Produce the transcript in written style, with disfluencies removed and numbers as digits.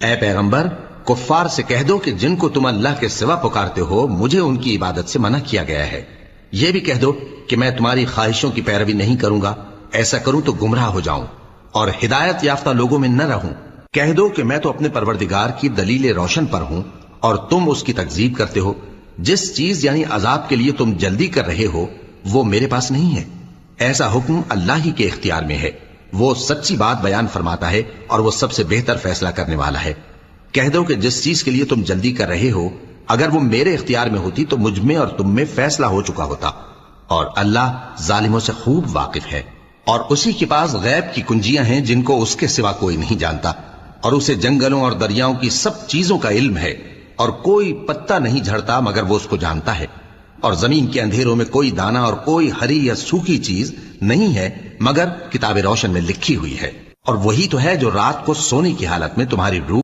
اے پیغمبر، کفار سے کہہ دو کہ جن کو تم اللہ کے سوا پکارتے ہو مجھے ان کی عبادت سے منع کیا گیا ہے۔ یہ بھی کہہ دو کہ میں تمہاری خواہشوں کی پیروی نہیں کروں گا، ایسا کروں تو گمراہ ہو جاؤں اور ہدایت یافتہ لوگوں میں نہ رہوں۔ کہہ دو کہ میں تو اپنے پروردگار کی دلیل روشن پر ہوں اور تم اس کی تکذیب کرتے ہو۔ جس چیز یعنی عذاب کے لیے تم جلدی کر رہے ہو وہ میرے پاس نہیں ہے، ایسا حکم اللہ ہی کے اختیار میں ہے۔ وہ سچی بات بیان فرماتا ہے اور وہ سب سے بہتر فیصلہ کرنے والا ہے۔ کہہ دو کہ جس چیز کے لیے تم جلدی کر رہے ہو اگر وہ میرے اختیار میں ہوتی تو مجھ میں اور تم میں فیصلہ ہو چکا ہوتا، اور اللہ ظالموں سے خوب واقف ہے۔ اور اسی کے پاس غیب کی کنجیاں ہیں جن کو اس کے سوا کوئی نہیں جانتا، اور اسے جنگلوں اور دریاؤں کی سب چیزوں کا علم ہے، اور کوئی پتا نہیں جھڑتا مگر وہ اس کو جانتا ہے، اور زمین کے اندھیروں میں کوئی دانہ اور کوئی ہری یا سوکھی چیز نہیں ہے مگر کتاب روشن میں لکھی ہوئی ہے۔ اور وہی تو ہے جو رات کو سونے کی حالت میں تمہاری روح